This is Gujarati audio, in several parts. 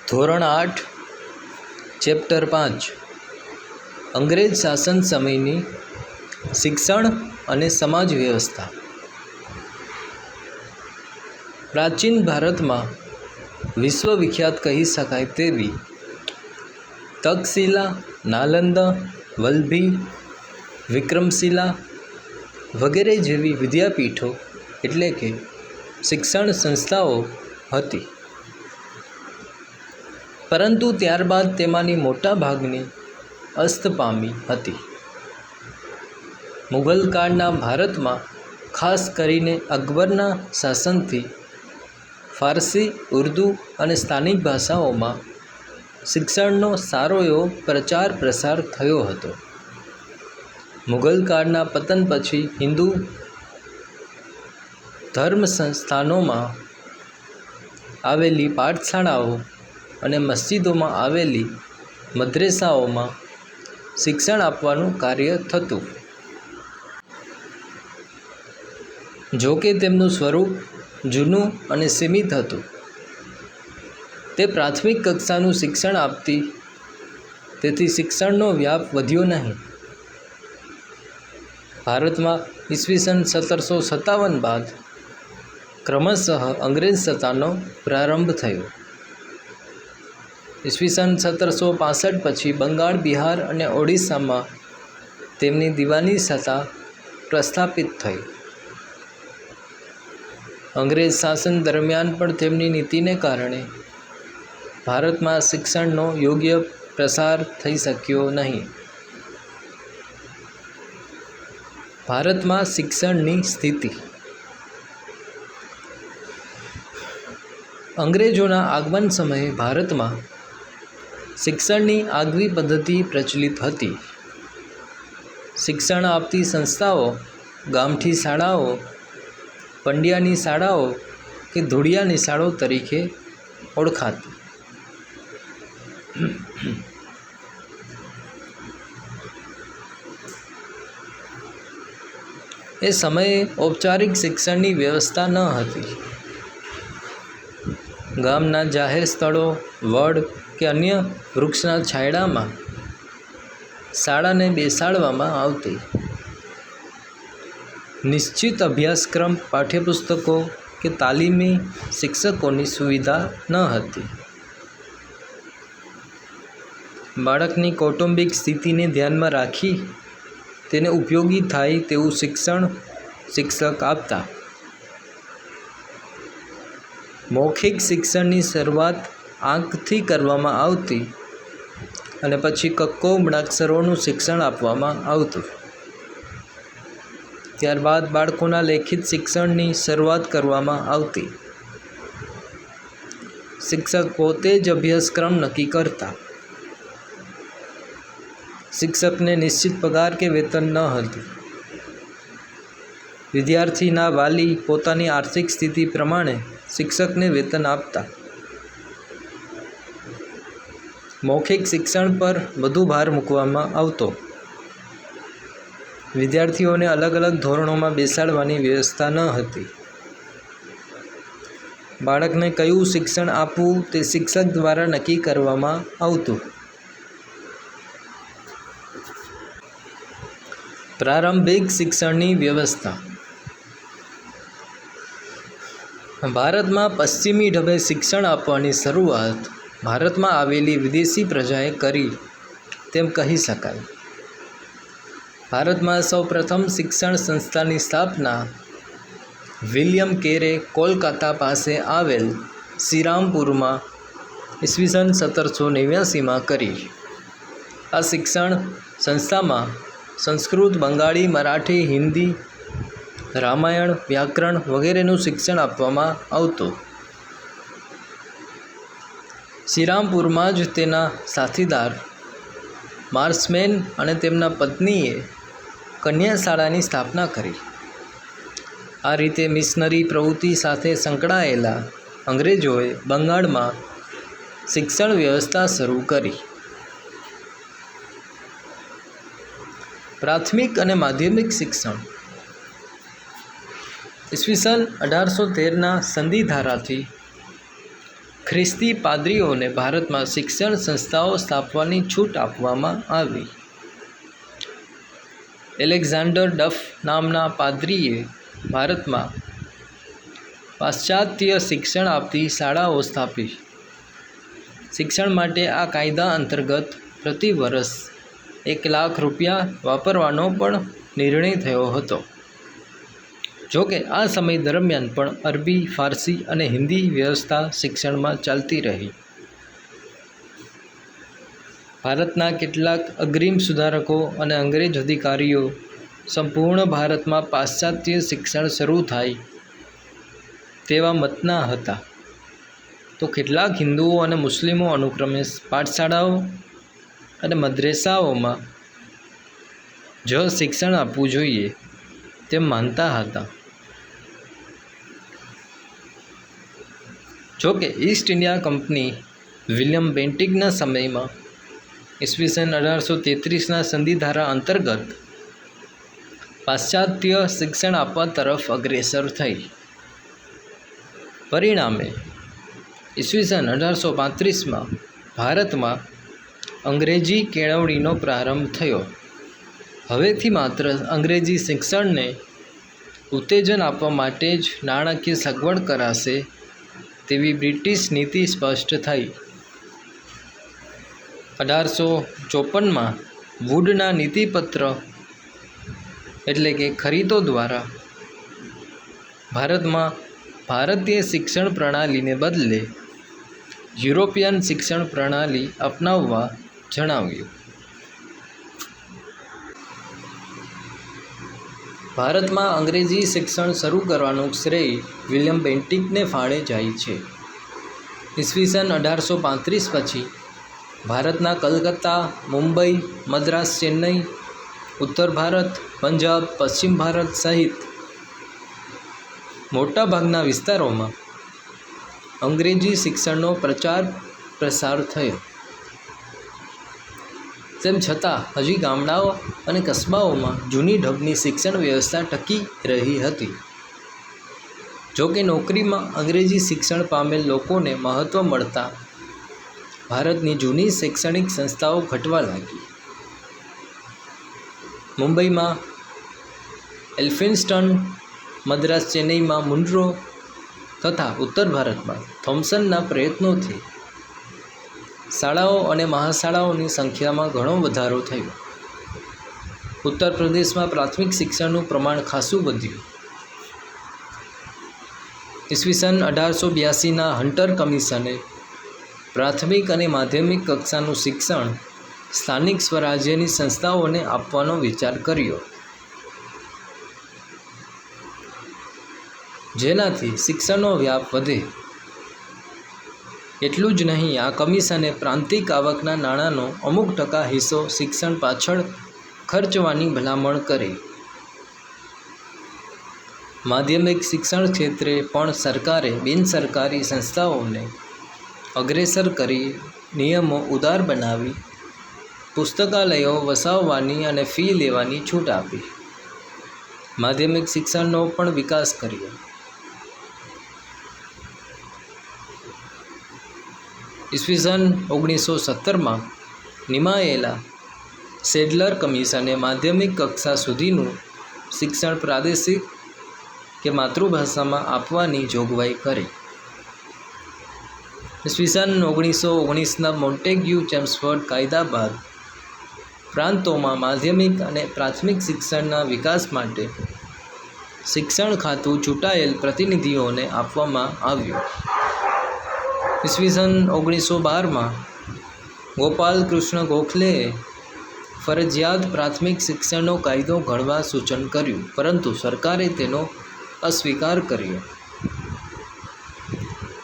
ધોરણ 8 ચેપ્ટર 5 અંગ્રેજ શાસન સમયની શિક્ષણ અને સમાજ વ્યવસ્થા. પ્રાચીન ભારતમાં વિશ્વવિખ્યાત કહી શકાય તેવી તક્ષશિલા, નાલંદા, વલ્લભી, વિક્રમશિલા વગેરે જેવી વિદ્યાપીઠો એટલે કે શિક્ષણ સંસ્થાઓ હતી. પરંતુ ત્યારબાદ તેમાંની મોટા ભાગની અસ્ત પામી હતી. મુગલ કાળના ભારતમાં ખાસ કરીને અકબરના શાસનથી ફારસી, ઉર્દૂ અને સ્થાનિક ભાષાઓમાં શિક્ષણનો સારો એવો પ્રચાર પ્રસાર થયો હતો. મુગલ કાળના પતન પછી હિન્દુ ધર્મ સંસ્થાનોમાં આવેલી પાઠશાળાઓ અને મસ્જિદોમાં આવેલી મદ્રેસાઓમાં શિક્ષણ આપવાનું કાર્ય થતું. જો કે તેમનું સ્વરૂપ જૂનું અને સીમિત હતું. તે પ્રાથમિક કક્ષાનું શિક્ષણ આપતી, તેથી શિક્ષણનો વ્યાપ વધ્યો નહીં. ભારતમાં ઈસવીસન 1757 બાદ ક્રમશઃ અંગ્રેજ સત્તાનો પ્રારંભ થયો. ઈસવીસન 1765 પછી બંગાળ, બિહાર અને ઓડિશામાં તેમની દિવાની સત્તા પ્રસ્થાપિત થઈ. અંગ્રેજ શાસન દરમિયાન પણ તેમની નીતિને કારણે ભારતમાં શિક્ષણનો યોગ્ય પ્રસાર થઈ શક્યો નહીં. ભારતમાં શિક્ષણની સ્થિતિ. અંગ્રેજોના આગમન સમયે ભારતમાં શિક્ષણની આગવી પદ્ધતિ પ્રચલિત હતી. શિક્ષણ આપતી સંસ્થાઓ ગામઠી શાળાઓ, પંડ્યાની શાળાઓ કે ધોળિયાની શાળાઓ તરીકે ઓળખાતી. એ સમયે ઔપચારિક શિક્ષણની વ્યવસ્થા ન હતી. ગામના જાહેર સ્થળો, વડ કે અન્ય વૃક્ષના છાંયડામાં શાળાને બેસાડવામાં આવતી. નિશ્ચિત અભ્યાસક્રમ, પાઠ્યપુસ્તકો કે તાલીમી શિક્ષકોની સુવિધા ન હતી. બાળકની કૌટુંબિક સ્થિતિને ધ્યાનમાં રાખી તેને ઉપયોગી થાય તેવું શિક્ષણ શિક્ષક આપતા. મૌખિક શિક્ષણની શરૂઆત આંકથી કરવામાં આવતી અને પછી કક્કો મૂળાક્ષરોનું શિક્ષણ આપવામાં આવતું. ત્યારબાદ બાળકોના લેખિત શિક્ષણની શરૂઆત કરવામાં આવતી. શિક્ષક પોતે જ અભ્યાસક્રમ નક્કી કરતા. શિક્ષકને નિશ્ચિત પગાર કે વેતન ન હતું. વિદ્યાર્થીના વાલી પોતાની આર્થિક સ્થિતિ પ્રમાણે શિક્ષકને વેતન આપતા. મૌખિક શિક્ષણ પર વધુ ભાર મૂકવામાં આવતો. વિદ્યાર્થીઓને અલગ અલગ ધોરણોમાં બેસાડવાની વ્યવસ્થા ન હતી. બાળકને કયું શિક્ષણ આપવું તે શિક્ષક દ્વારા નક્કી કરવામાં આવતું. પ્રારંભિક શિક્ષણની વ્યવસ્થા. ભારતમાં પશ્ચિમી ઢબે શિક્ષણ આપવાની શરૂઆત ભારતમાં આવેલી વિદેશી પ્રજાએ કરી તેમ કહી શકાય. ભારતમાં સૌપ્રથમ શિક્ષણ સંસ્થાની સ્થાપના વિલિયમ કેરે કોલકાતા પાસે આવેલ શ્રીરામપુરમાં ઈસવીસન 1789માં કરી. આ શિક્ષણ સંસ્થામાં સંસ્કૃત, બંગાળી, મરાઠી, હિન્દી, રામાયણ, વ્યાકરણ વગેરેનું શિક્ષણ આપવામાં આવતું. શ્રીરામપુરમાં જ તેના સાથીદાર માર્શમેન અને તેમના પત્નીએ કન્યાશાળાની સ્થાપના કરી. આ રીતે મિશનરી પ્રવૃત્તિ સાથે સંકળાયેલા અંગ્રેજોએ બંગાળમાં શિક્ષણ વ્યવસ્થા શરૂ કરી. પ્રાથમિક અને માધ્યમિક શિક્ષણ. ઈસવીસન 1813ના સંધિ ધારાથી ખ્રિસ્તી પાદરીઓને ભારતમાં શિક્ષણ સંસ્થાઓ સ્થાપવાની છૂટ આપવામાં આવી. એલેક્ઝાન્ડર ડફ નામના પાદરીએ ભારતમાં પાશ્ચાત્ય શિક્ષણ આપતી શાળાઓ સ્થાપી. શિક્ષણ માટે આ કાયદા અંતર્ગત પ્રતિ વર્ષ ₹1,00,000 વાપરવાનો પણ નિર્ણય થયો હતો. જોકે આ સમય દરમિયાન પણ અરબી, ફારસી અને હિન્દી વ્યવસ્થા શિક્ષણમાં ચાલતી રહી. ભારતના કેટલાક અગ્રીમ સુધારકો અને અંગ્રેજ અધિકારીઓ સંપૂર્ણ ભારતમાં પાશ્ચાત્ય શિક્ષણ શરૂ થાય તેવા મતના હતા, તો કેટલાક હિન્દુઓ અને મુસ્લિમો અનુક્રમે પાઠશાળાઓ અને મદ્રેસાઓમાં જ શિક્ષણ આપવું જોઈએ તેમ માનતા હતા. જોકે ઈસ્ટ ઇન્ડિયા કંપની વિલિયમ બેન્ટિકના સમયમાં ઈસવીસન 1833ના સંધિધારા અંતર્ગત પાશ્ચાત્ય શિક્ષણ આપવા તરફ અગ્રેસર થઈ. પરિણામે ઈસવીસન 1835માં ભારતમાં અંગ્રેજી કેળવણીનો પ્રારંભ થયો. હવેથી માત્ર અંગ્રેજી શિક્ષણને ઉત્તેજન આપવા માટે જ નાણાકીય સગવડ કરાશે તેવી બ્રિટિશ નીતિ સ્પષ્ટ થઈ. 1854માં વુડના નીતિપત્ર એટલે કે ખરીદો દ્વારા ભારતમાં ભારતીય શિક્ષણ પ્રણાલીને બદલે યુરોપિયન શિક્ષણ પ્રણાલી અપનાવવા જણાવ્યું. ભારતમાં અંગ્રેજી શિક્ષણ શરૂ કરવાનો શ્રેય વિલિયમ બેન્ટિકને ફાળે જાય છે. ઈસવીસન 1835 પછી ભારતના કલકત્તા, મુંબઈ, મદ્રાસ, ચેન્નઈ, ઉત્તર ભારત, પંજાબ, પશ્ચિમ ભારત સહિત મોટાભાગના વિસ્તારોમાં અંગ્રેજી શિક્ષણનો પ્રચાર પ્રસાર થયો. તેમ છતાં હજી ગામડાઓ અને કસ્બાઓમાં જૂની ઢબની શિક્ષણ વ્યવસ્થા ટકી રહી હતી. જોકે નોકરીમાં અંગ્રેજી શિક્ષણ પામેલ લોકોને મહત્ત્વ મળતા ભારતની જૂની શૈક્ષણિક સંસ્થાઓ ઘટવા લાગી. મુંબઈમાં એલ્ફિન્સ્ટન, મદ્રાસ, ચેન્નઈમાં મુનરો તથા ઉત્તર ભારતમાં થોમ્સનના પ્રયત્નોથી શાળાઓ અને મહાશાળાઓની સંખ્યામાં ઘણો વધારો થયો. ઉત્તર પ્રદેશમાં પ્રાથમિક શિક્ષણનું પ્રમાણ ખાસું વધ્યું. ઈસવીસન 1882ના હન્ટર કમિશને પ્રાથમિક અને માધ્યમિક કક્ષાનું શિક્ષણ સ્થાનિક સ્વરાજ્યની સંસ્થાઓને આપવાનો વિચાર કર્યો, જેનાથી શિક્ષણનો વ્યાપ વધે. એટલું જ નહીં, આ કમિશને પ્રાંતિક આવકના નાણાંનો અમુક ટકા હિસ્સો શિક્ષણ પાછળ ખર્ચવાની ભલામણ કરી. માધ્યમિક શિક્ષણ ક્ષેત્રે પણ સરકારે બિનસરકારી સંસ્થાઓને અગ્રેસર કરી નિયમો ઉદાર બનાવી પુસ્તકાલયો વસાવવાની અને ફી લેવાની છૂટ આપી. માધ્યમિક શિક્ષણનો પણ વિકાસ કર્યો. ઈસવીસન 1917માં નિમાયેલા સેડલર કમિશને માધ્યમિક કક્ષા સુધીનું શિક્ષણ પ્રાદેશિક કે માતૃભાષામાં આપવાની જોગવાઈ કરી. ઈસવીસન 1919ના મોન્ટેગ્યુ ચેમ્સફોર્ડ કાયદા બાદ પ્રાંતોમાં માધ્યમિક અને પ્રાથમિક શિક્ષણના વિકાસ માટે શિક્ષણ ખાતું ચૂંટાયેલ પ્રતિનિધિઓને આપવામાં આવ્યું. ઈસવીસન 1912માં ગોપાલ કૃષ્ણ ગોખલેએ ફરજિયાત પ્રાથમિક શિક્ષણનો કાયદો ઘડવા સૂચન કર્યું, પરંતુ સરકારે તેનો અસ્વીકાર કર્યો.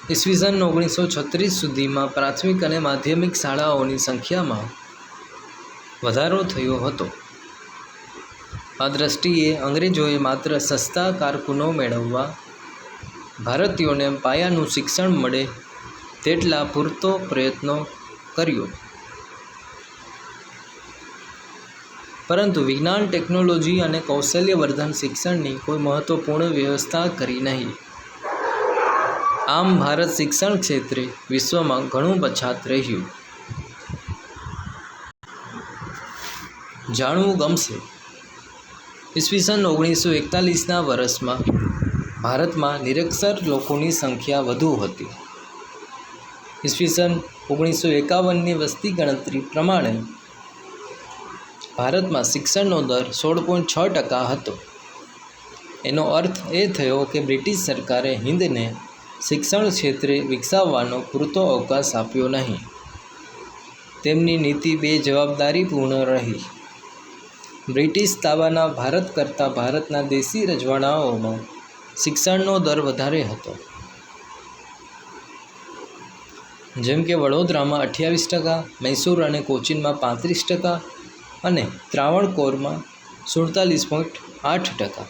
ઈસવીસન 1936 સુધીમાં પ્રાથમિક અને માધ્યમિક શાળાઓની સંખ્યામાં વધારો થયો હતો. આ દ્રષ્ટિએ અંગ્રેજોએ માત્ર સસ્તા કારકુનો મેળવવા ભારતીયોને પાયાનું શિક્ષણ મળે તેટલા પૂરતો પ્રયત્નો કર્યો, પરંતુ વિજ્ઞાન, ટેકનોલોજી અને કૌશલ્યવર્ધન શિક્ષણની કોઈ મહત્ત્વપૂર્ણ વ્યવસ્થા કરી નહીં. આમ ભારત શિક્ષણ ક્ષેત્રે વિશ્વમાં ઘણું પછાત રહ્યું. જાણવું ગમશે. ઈસવીસન 1941ના વર્ષમાં ભારતમાં નિરક્ષર લોકોની સંખ્યા વધુ હતી. ઈસવીસન 1951ની વસ્તી ગણતરી પ્રમાણે ભારતમાં શિક્ષણનો દર 16.6% હતો. એનો અર્થ એ થયો કે બ્રિટિશ સરકારે હિંદને શિક્ષણ ક્ષેત્રે વિકસાવવાનો પૂરતો અવકાશ આપ્યો નહીં. તેમની નીતિ બેજવાબદારીપૂર્ણ રહી. બ્રિટિશ તાબાના ભારત કરતાં ભારતના દેશી રજવાડાઓમાં શિક્ષણનો દર વધારે હતો. જેમ કે વડોદરામાં 28%, મૈસૂર અને કોચીનમાં 35% અને ત્રાવણકોરમાં 47.8%.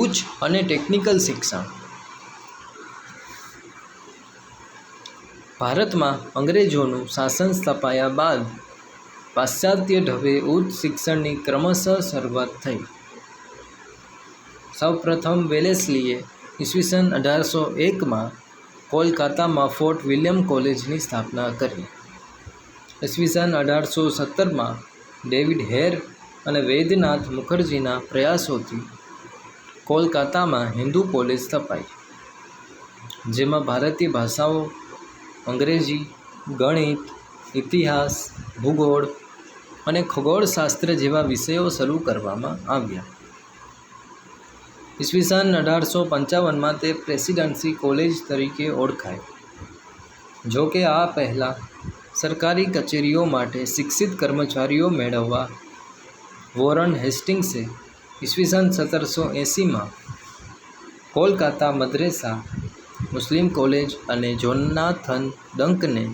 ઉચ્ચ અને ટેકનિકલ શિક્ષણ. ભારતમાં અંગ્રેજોનું શાસન સ્થપાયા બાદ પાશ્ચાત્ય ઢબે ઉચ્ચ શિક્ષણની ક્રમશઃ શરૂઆત થઈ. સૌપ્રથમ વેલેસ્લીએ ઈસવીસન 1801માં કોલકાતામાં ફોર્ટ વિલિયમ કોલેજની સ્થાપના કરી. ઈસવીસન 1817માં ડેવિડ હેર અને વૈદ્યનાથ મુખર્જીના પ્રયાસોથી કોલકાતામાં હિન્દુ કોલેજ સ્થપાઈ, જેમાં ભારતીય ભાષાઓ, અંગ્રેજી, ગણિત, ઇતિહાસ, ભૂગોળ અને ખગોળશાસ્ત્ર જેવા વિષયો શરૂ કરવામાં આવ્યા. ઈસવીસન 1855માં તે પ્રેસિડેન્સી કોલેજ તરીકે ઓળખાઈ. જો કે આ પહેલાં સરકારી કચેરીઓ માટે શિક્ષિત કર્મચારીઓ મેળવવા વોરન હેસ્ટિંગ્સે ઈસવીસન 1780માં કોલકાતા મદ્રેસા, મુસ્લિમ કોલેજ અને જોનાથન ડંકને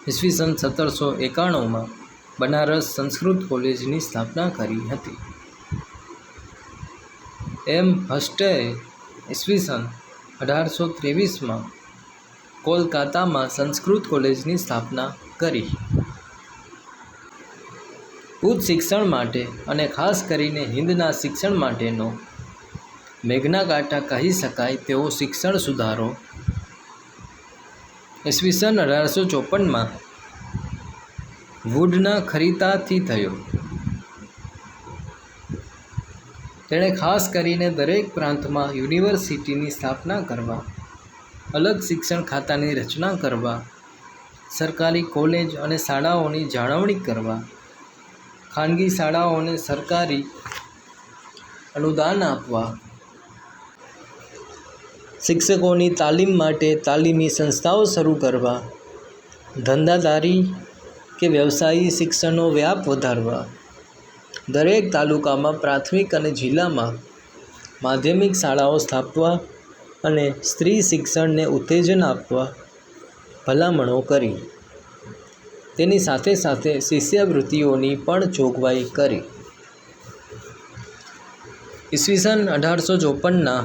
ઈસવીસન 1791માં બનારસ સંસ્કૃત કોલેજની સ્થાપના કરી હતી. એમ હસ્ટેએ ઈસવીસન 1823માં કોલકાતામાં સંસ્કૃત કોલેજની સ્થાપના કરી. ઉચ્ચ શિક્ષણ માટે અને ખાસ કરીને હિંદના શિક્ષણ માટેનો મેગ્ના કાર્ટા કહી શકાય તેવો શિક્ષણ સુધારો ઈસવીસન 1854માં વુડના ખરીતાથી થયો. તેણે ખાસ કરીને દરેક પ્રાંતમાં યુનિવર્સિટીની સ્થાપના કરવા, અલગ શિક્ષણ ખાતાની રચના કરવા, સરકારી કોલેજ અને શાળાઓની જાળવણી કરવા, ખાનગી શાળાઓને સરકારી અનુદાન આપવા, શિક્ષકોની તાલીમ માટે તાલીમી સંસ્થાઓ શરૂ કરવા, ધંધાદારી કે વ્યવસાયી શિક્ષણનો વ્યાપ વધારવા, દરેક તાલુકામાં પ્રાથમિક અને જિલ્લામાં માધ્યમિક શાળાઓ સ્થાપવા અને સ્ત્રી શિક્ષણને ઉત્તેજન આપવા ભલામણો કરી. તેની સાથે સાથે શિષ્યવૃત્તિઓની પણ જોગવાઈ કરી. ઈસવીસન 1854ના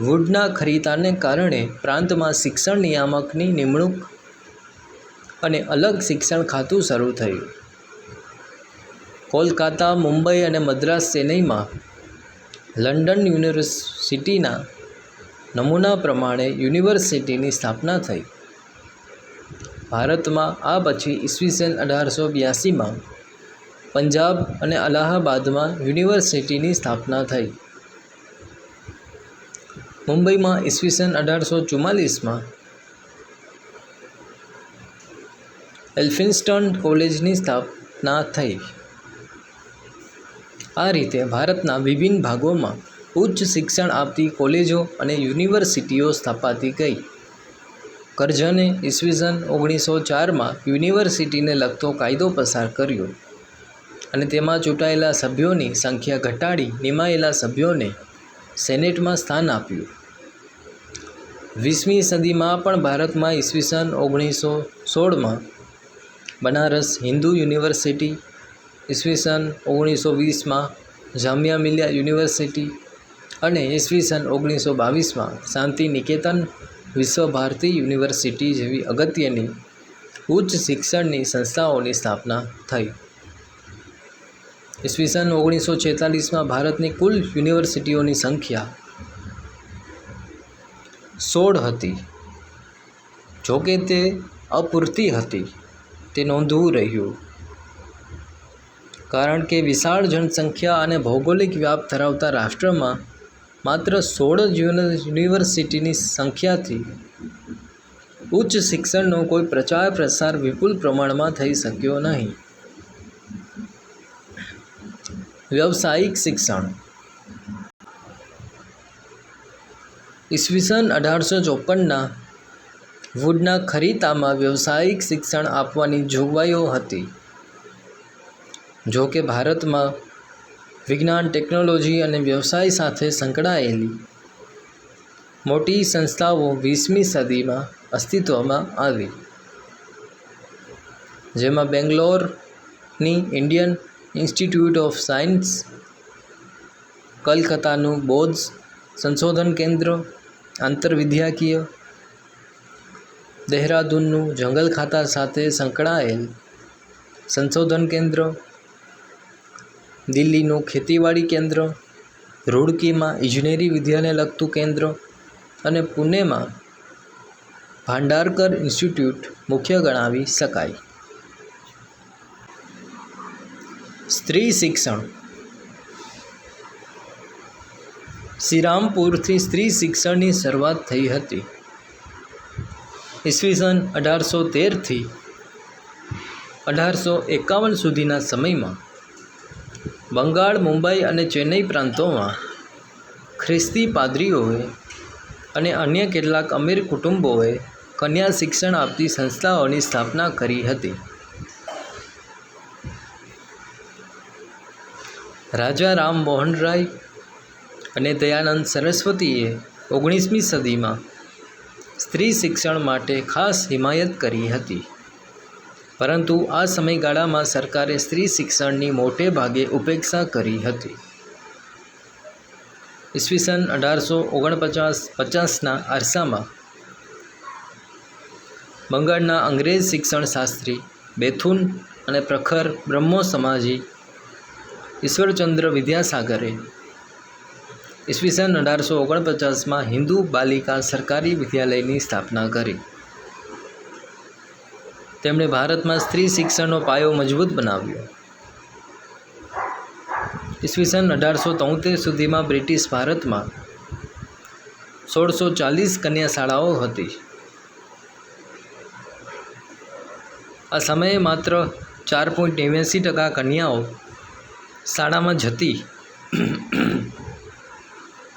વુડના ખરીતાને કારણે પ્રાંતમાં શિક્ષણ નિયામકની નિમણૂક અને અલગ શિક્ષણ ખાતું શરૂ થયું. કોલકાતા, મુંબઈ અને મદ્રાસ ચેન્નઈમાં લંડન યુનિવર્સિટીના નમૂના પ્રમાણે યુનિવર્સિટીની સ્થાપના થઈ. ભારતમાં આ પછી ઈસવીસન 1882માં પંજાબ અને અલ્હાબાદમાં યુનિવર્સિટીની સ્થાપના થઈ. મુંબઈમાં ઈસવીસન 1844માં એલ્ફિન્સ્ટન કોલેજની સ્થાપના થઈ. આ રીતે ભારતના વિભિન્ન ભાગોમાં ઉચ્ચ શિક્ષણ આપતી કોલેજો અને યુનિવર્સિટીઓ સ્થાપાતી ગઈ. કરઝને ઈસવીસન 1904માં યુનિવર્સિટીને લગતો કાયદો પસાર કર્યો અને તેમાં ચૂંટાયેલા સભ્યોની સંખ્યા ઘટાડી નિમાયેલા સભ્યોને સેનેટમાં સ્થાન આપ્યું. 20મી સદીમાં પણ ભારતમાં ઈસવીસન 1916માં બનારસ હિન્દુ યુનિવર્સિટી, ઈસવીસન 1920માં જામિયા મિલિયા યુનિવર્સિટી અને ઈસવીસન 1922માં શાંતિ નિકેતન વિશ્વભારતી યુનિવર્સિટી જેવી અગત્યની ઉચ્ચ શિક્ષણની સંસ્થાઓની સ્થાપના થઈ. ઈસવીસન 1946માં ભારતની કુલ યુનિવર્સિટીઓની સંખ્યા 16 હતી. જોકે તે અપૂરતી હતી તે નોંધવું રહ્યું, કારણ કે વિશાળ જનસંખ્યા અને ભૌગોલિક વ્યાપ ધરાવતા રાષ્ટ્રમાં માત્ર 16 યુનિવર્સિટીની સંખ્યાથી ઉચ્ચ શિક્ષણનો કોઈ પ્રચાર પ્રસાર વિપુલ પ્રમાણમાં થઈ શક્યો નહીં. વ્યવસાયિક શિક્ષણ. ઈસવીસન 1854ના વુડના ખરીતામાં વ્યવસાયિક શિક્ષણ આપવાની જોગવાઈઓ હતી. જો કે ભારતમાં વિજ્ઞાન, ટેકનોલોજી અને વ્યવસાય સાથે સંકળાયેલી મોટી સંસ્થાઓ 20મી સદીમાં અસ્તિત્વમાં આવી, જેમાં બેંગ્લોરની ઇન્ડિયન ઇન્સ્ટિટ્યૂટ ઓફ સાયન્સ, કલકત્તાનું બોઝ સંશોધન કેન્દ્ર આંતરવિદ્યાકીય, દહેરાદૂનનું જંગલ ખાતા સાથે સંકળાયેલ સંશોધન કેન્દ્ર, દિલ્હીનું ખેતીવાડી કેન્દ્ર, રૂડકીમાં ઇજનેરી વિદ્યાને લગતું કેન્દ્ર અને પુણેમાં ભાંડારકર ઇન્સ્ટિટ્યૂટ મુખ્ય ગણાવી શકાય. સ્ત્રી શિક્ષણ. શ્રીરામપુરથી સ્ત્રી શિક્ષણની શરૂઆત થઈ હતી. ઈસવીસન 1813થી 1851 સુધીના સમયમાં બંગાળ, મુંબઈ અને ચેન્નઈ પ્રાંતોમાં ખ્રિસ્તી પાદરીઓએ અને અન્ય કેટલાક અમીર કુટુંબોએ કન્યા શિક્ષણ આપતી સંસ્થાઓની સ્થાપના કરી હતી. રાજા રામ મોહન રાય અને દયાનંદ સરસ્વતીએ 19મી સદીમાં સ્ત્રી શિક્ષણ માટે ખાસ હિમાયત કરી હતી, પરંતુ આ સમયગાળામાં સરકારે સ્ત્રી શિક્ષણની મોટે ભાગે ઉપેક્ષા કરી હતી. ઈસવીસન 1849-50ના અરસામાં બંગાળના અંગ્રેજ શિક્ષણ શાસ્ત્રી બેથુન અને પ્રખર બ્રહ્મો સમાજી ઈશ્વરચંદ્ર વિદ્યાસાગરે ઈસવીસન 1849માં હિન્દુ બાલિકા સરકારી વિદ્યાલયની સ્થાપના કરી. તેમણે ભારતમાં સ્ત્રી શિક્ષણનો પાયો મજબૂત બનાવ્યો. ઈસવીસન 1873 સુધીમાં બ્રિટિશ ભારતમાં 1640 કન્યા શાળાઓ હતી. આ સમયે માત્ર 4.89% કન્યાઓ શાળામાં જતી.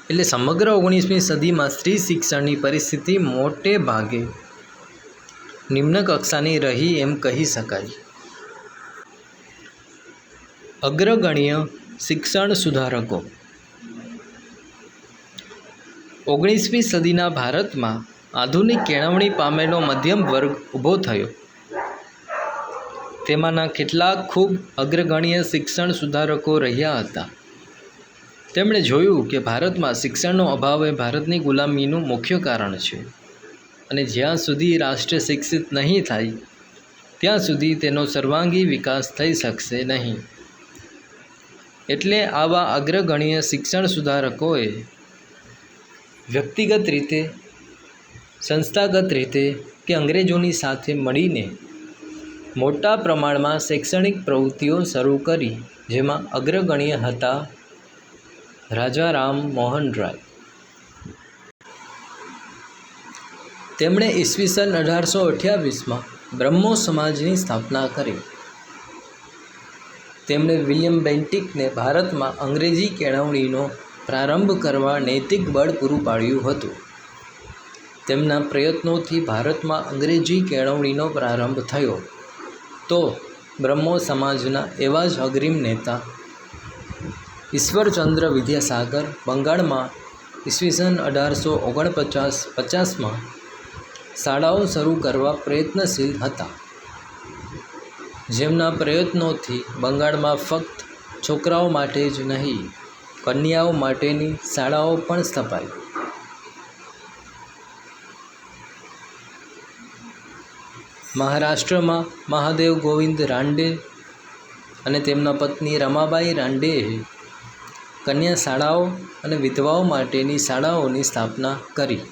એટલે સમગ્ર 19મી સદીમાં સ્ત્રી શિક્ષણની પરિસ્થિતિ મોટે ભાગે નિમ્ન કક્ષાની રહી એમ કહી શકાય. અગ્રગણ્ય શિક્ષણ સુધારકો. 19મી સદીના ભારતમાં આધુનિક કેળવણી પામેલો મધ્યમ વર્ગ ઊભો થયો. તેમાંના કેટલાક ખૂબ અગ્રગણ્ય શિક્ષણ સુધારકો રહ્યા હતા. તેમણે જોયું કે ભારતમાં શિક્ષણનો અભાવ એ ભારતની ગુલામીનું મુખ્ય કારણ છે અને જ્યાં સુધી રાષ્ટ્ર શિક્ષિત નહીં થાય ત્યાં સુધી તેનો સર્વાંગી વિકાસ થઈ શકશે નહીં. એટલે આવા અગ્રગણ્ય શિક્ષણ સુધારકોએ વ્યક્તિગત રીતે, સંસ્થાગત રીતે કે અંગ્રેજોની સાથે મળીને મોટા પ્રમાણમાં શૈક્ષણિક પ્રવૃત્તિઓ શરૂ કરી, જેમાં અગ્રગણ્ય હતા રાજા રામ મોહન રાય. તેમણે ઈસવીસન 1828માં બ્રહ્મો સમાજની સ્થાપના કરી. તેમણે વિલિયમ બેન્ટિકને ભારતમાં અંગ્રેજી કેળવણીનો પ્રારંભ કરવા નૈતિક બળ પૂરું પાડ્યું હતું. તેમના પ્રયત્નોથી ભારતમાં અંગ્રેજી કેળવણીનો પ્રારંભ થયો. તો બ્રહ્મો સમાજના એવા જ અગ્રીમ નેતા ઈશ્વરચંદ્ર વિદ્યાસાગર બંગાળમાં ઈસવીસન 1849-50માં શાળાઓ શરૂ કરવા પ્રયત્નશીલ હતા. જેમના પ્રયત્નોથી બંગાળમાં ફક્ત છોકરાઓ માટે જ નહીં, કન્યાઓ માટેની શાળાઓ પણ સ્થપાઈ. મહારાષ્ટ્રમાં મહાદેવ ગોવિંદ રાંડે અને તેમના પત્ની રમાબાઈ રાંડેએ કન્યા શાળાઓ અને વિધવાઓ માટેની શાળાઓની સ્થાપના કરી.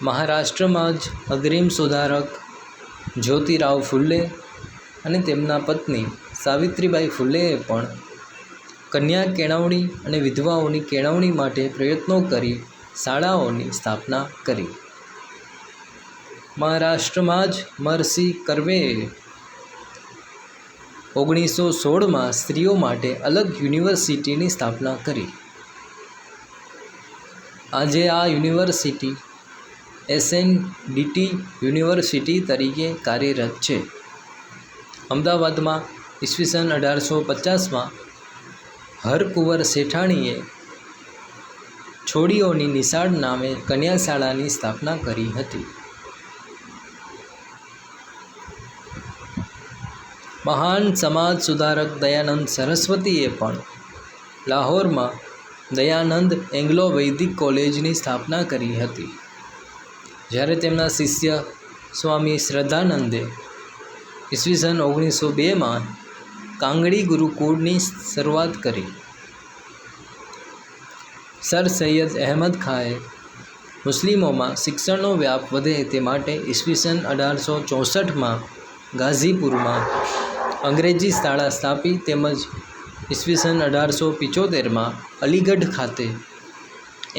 મહારાષ્ટ્રમાં જ અગ્રીમ સુધારક જ્યોતિરાવ ફુલ્લે અને તેમના પત્ની સાવિત્રીબાઈ ફુલ્લેએ પણ કન્યા કેળવણી અને વિધવાઓની કેળવણી માટે પ્રયત્નો કરી શાળાઓની સ્થાપના કરી. મહારાષ્ટ્રમાં જ મહર્ષિ કર્વેએ 1916માં સ્ત્રીઓ માટે અલગ યુનિવર્સિટીની સ્થાપના કરી. આજે આ યુનિવર્સિટી SNDT યુનિવર્સિટી તરીકે કાર્યરત છે. અમદાવાદમાં ઈસવીસન 1850માં હરકુંવર શેઠાણીએ છોડીઓની નિશાળ નામે કન્યાશાળાની સ્થાપના કરી હતી. મહાન સમાજ સુધારક દયાનંદ સરસ્વતીએ પણ લાહોરમાં દયાનંદ એંગ્લો વૈદિક કોલેજની સ્થાપના કરી હતી. જ્યારે તેમના શિષ્ય સ્વામી શ્રદ્ધાનંદે ઈસવીસન 1902માં કાંગડી ગુરુકુળની શરૂઆત કરી. સર સૈયદ અહેમદ ખાએ મુસ્લિમોમાં શિક્ષણનો વ્યાપ વધે તે માટે ઈસવીસન 1864માં ગાઝીપુરમાં અંગ્રેજી શાળા સ્થાપી તેમજ ઈસવીસન 1875માં અલીગઢ ખાતે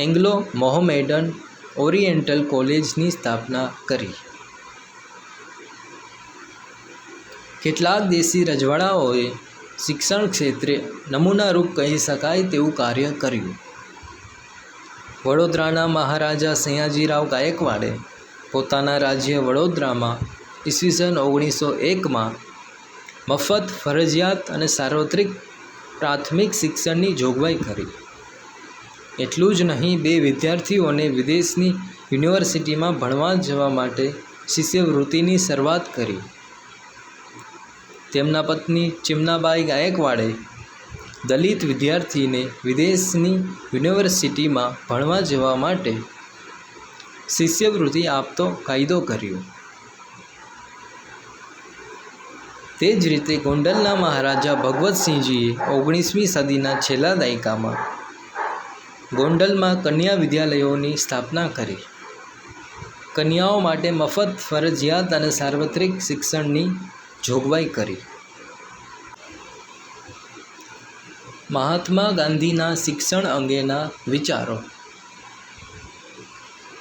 એંગ્લો મોહમેડન ઓરિએન્ટલ કોલેજની સ્થાપના કરી. કેટલાક દેશી રજવાડાઓએ શિક્ષણ ક્ષેત્રે નમૂનારૂપ કહી શકાય તેવું કાર્ય કર્યું. વડોદરાના મહારાજા સયાજીરાવ ગાયકવાડે પોતાના રાજ્ય વડોદરામાં ઈસવીસન 1901માં મફત, ફરજિયાત અને સાર્વત્રિક પ્રાથમિક શિક્ષણની જોગવાઈ કરી. એટલું જ નહીં, 2 વિદ્યાર્થીઓને વિદેશની યુનિવર્સિટીમાં ભણવા જવા માટે શિષ્યવૃત્તિની શરૂઆત કરી. તેમના પત્ની ચિમનાબાઈ ગાયકવાડે દલિત વિદ્યાર્થીને વિદેશની યુનિવર્સિટીમાં ભણવા જવા માટે શિષ્યવૃત્તિ આપતો કાયદો કર્યો. તે જ રીતે ગોંડલના મહારાજા ભગવતસિંહજીએ 19મી સદીના છેલ્લા દાયકામાં ગોંડલમાં કન્યા વિદ્યાલયોની સ્થાપના કરી. કન્યાઓ માટે મફત, ફરજિયાત અને સાર્વત્રિક શિક્ષણની જોગવાઈ કરી. મહાત્મા ગાંધીના શિક્ષણ અંગેના વિચારો.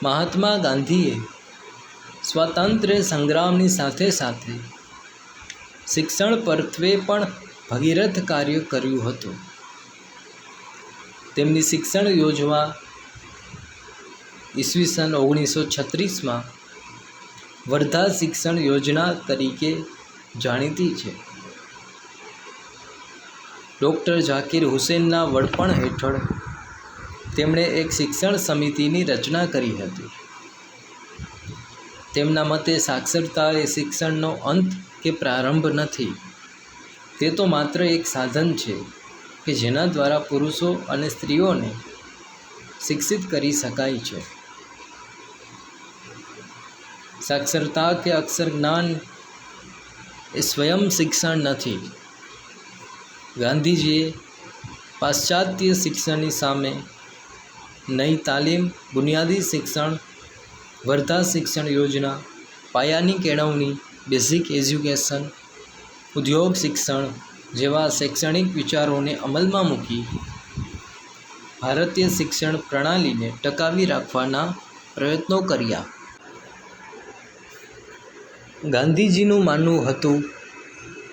મહાત્મા ગાંધીએ સ્વાતંત્ર્ય સંગ્રામની સાથે સાથે શિક્ષણ પરત્વે પણ ભગીરથ કાર્ય કર્યું હતું. તેમની શિક્ષણ યોજના ઈસવીસન 1936માં વર્ધા શિક્ષણ યોજના તરીકે જાણીતી છે. ડૉક્ટર ઝાકીર હુસેનના વડપણ હેઠળ તેમણે એક શિક્ષણ સમિતિની રચના કરી હતી. તેમના મતે સાક્ષરતા એ શિક્ષણનો અંત કે પ્રારંભ નથી, તે તો માત્ર એક સાધન છે કે જેના દ્વારા પુરુષો અને સ્ત્રીઓને શિક્ષિત કરી શકાય છે. સાક્ષરતા કે અક્ષર જ્ઞાન એ સ્વયં શિક્ષણ નથી. ગાંધીજીએ પાશ્ચાત્ય શિક્ષણની સામે નઈ તાલીમ, બુનિયાદી શિક્ષણ, વર્ધા શિક્ષણ યોજના, પાયાની કેળવણી, બેઝિક એજ્યુકેશન, ઉદ્યોગ શિક્ષણ જેવા શૈક્ષણિક વિચારોને અમલમાં મૂકી ભારતીય શિક્ષણ પ્રણાલીને ટકાવી રાખવાના પ્રયત્નો કર્યા. ગાંધીજીનું માનવું હતું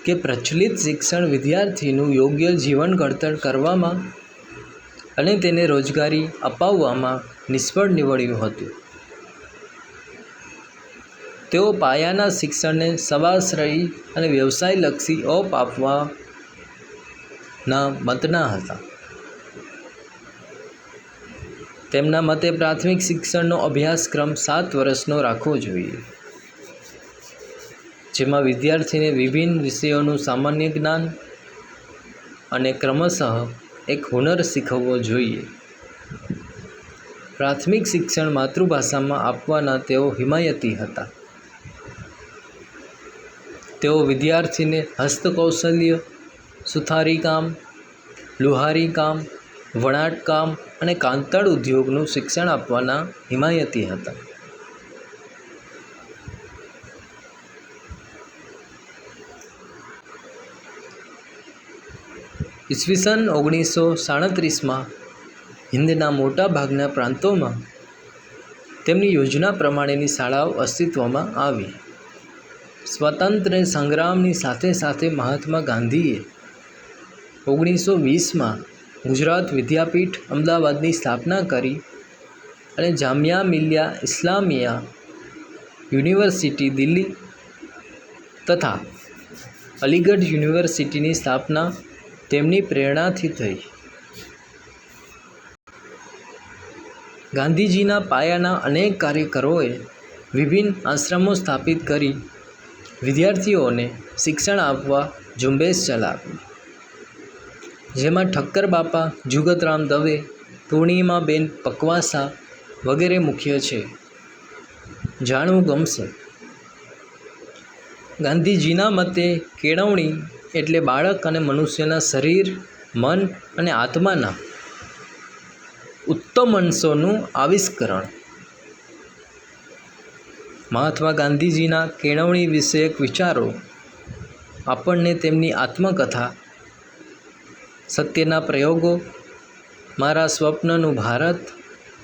કે પ્રચલિત શિક્ષણ વિદ્યાર્થીનું યોગ્ય જીવન ઘડતર કરવામાં અને તેને રોજગારી અપાવવામાં નિષ્ફળ નીવડ્યું હતું. તેઓ પાયાના શિક્ષણને સવાશ્રયી અને વ્યવસાયલક્ષી ઓપ આપવાના મતના હતા. તેમના મતે પ્રાથમિક શિક્ષણનો અભ્યાસક્રમ 7 વર્ષનો રાખવો જોઈએ, જેમાં વિદ્યાર્થીને વિભિન્ન વિષયોનું સામાન્ય જ્ઞાન અને ક્રમશઃ એક હુનર શીખવવો જોઈએ. પ્રાથમિક શિક્ષણ માતૃભાષામાં આપવાના તેઓ હિમાયતી હતા. તેઓ વિદ્યાર્થીને હસ્તકૌશલ્ય, સુથારી કામ, લુહારી કામ, વણાટ કામ અને કાંતણ ઉદ્યોગનું શિક્ષણ આપવાના હિમાયતી હતા. ઈસવીસન 1937માં હિન્દના મોટા ભાગના પ્રાંતોમાં તેમની યોજના પ્રમાણેની શાળાઓ અસ્તિત્વમાં આવી. સ્વાતંત્ર્ય સંગ્રામની સાથે સાથે મહાત્મા ગાંધીએ 1920માં ગુજરાત વિદ્યાપીઠ અમદાવાદની સ્થાપના કરી અને જામિયા મિલિયા ઇસ્લામિયા યુનિવર્સિટી દિલ્હી તથા અલીગઢ યુનિવર્સિટીની સ્થાપના તેમની પ્રેરણાથી થઈ. ગાંધીજીના પાયાના અનેક કાર્યકરોએ વિભિન્ન આશ્રમો સ્થાપિત કરી વિદ્યાર્થીઓને શિક્ષણ આપવા ઝુંબેશ ચલાવી, જેમાં ઠક્કર બાપા, જુગતરામ દવે, પૂર્ણિમાબેન પકવાસા વગેરે મુખ્ય છે. જાણવું ગમશે. ગાંધીજીના મતે કેળવણી એટલે બાળક અને મનુષ્યના શરીર, મન અને આત્માના ઉત્તમ અંશોનું આવિષ્કરણ. મહાત્મા ગાંધીજીના કેળવણી વિષયક વિચારો આપણને તેમની આત્મકથા, સત્યના પ્રયોગો, મારા સ્વપ્નનું ભારત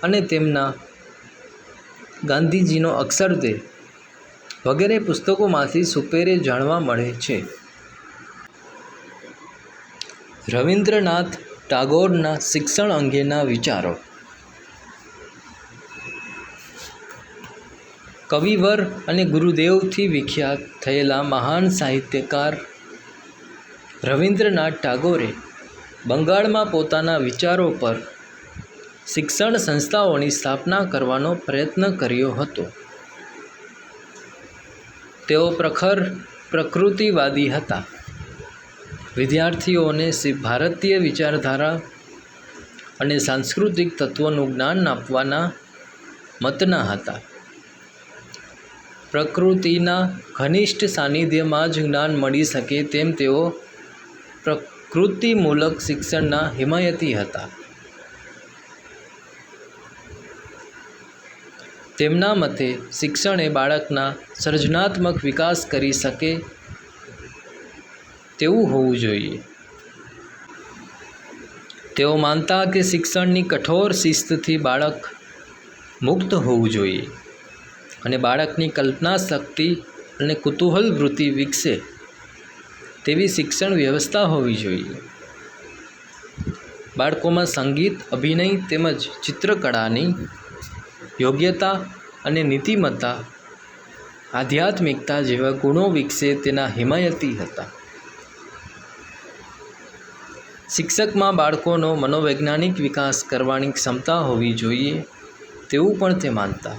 અને તેમના ગાંધીજીનો અક્ષરદેહ વગેરે પુસ્તકોમાંથી સુપેરે જાણવા મળે છે. રવિન્દ્રનાથ ટાગોરના શિક્ષણ અંગેના વિચારો. કવિવર અને ગુરુદેવથી વિખ્યાત થયેલા મહાન સાહિત્યકાર રવિન્દ્રનાથ ટાગોરે બંગાળમાં પોતાના વિચારો પર શિક્ષણ સંસ્થાઓની સ્થાપના કરવાનો પ્રયત્ન કર્યો હતો. તેઓ પ્રખર પ્રકૃતિવાદી હતા. વિદ્યાર્થીઓને ભારતીય વિચારધારા અને સાંસ્કૃતિક તત્વોનું જ્ઞાન આપવાના મતના હતા. પ્રકૃતિના ઘનિષ્ઠ સાનિધ્યમાં જ જ્ઞાન મળી શકે તેમ તેઓ પ્રકૃતિમૂલક શિક્ષણના હિમાયતી હતા. તેમના મતે શિક્ષણ એ બાળકના સર્જનાત્મક વિકાસ કરી શકે તેવું હોવું જોઈએ. તેઓ માનતા કે શિક્ષણની કઠોર શિસ્તથી બાળક મુક્ત હોવું જોઈએ અને બાળકની કલ્પના શક્તિ અને કુતૂહલ વૃત્તિ વિકસે તેવી શિક્ષણ વ્યવસ્થા હોવી જોઈએ. બાળકોમાં સંગીત, અભિનય તેમજ ચિત્રકળાની યોગ્યતા અને નીતિમત્તા, આધ્યાત્મિકતા જેવા ગુણો વિકસે તેના હિમાયતી હતા. શિક્ષકમાં બાળકોનો મનોવૈજ્ઞાનિક વિકાસ કરવાની ક્ષમતા હોવી જોઈએ તેવું પણ તે માનતા.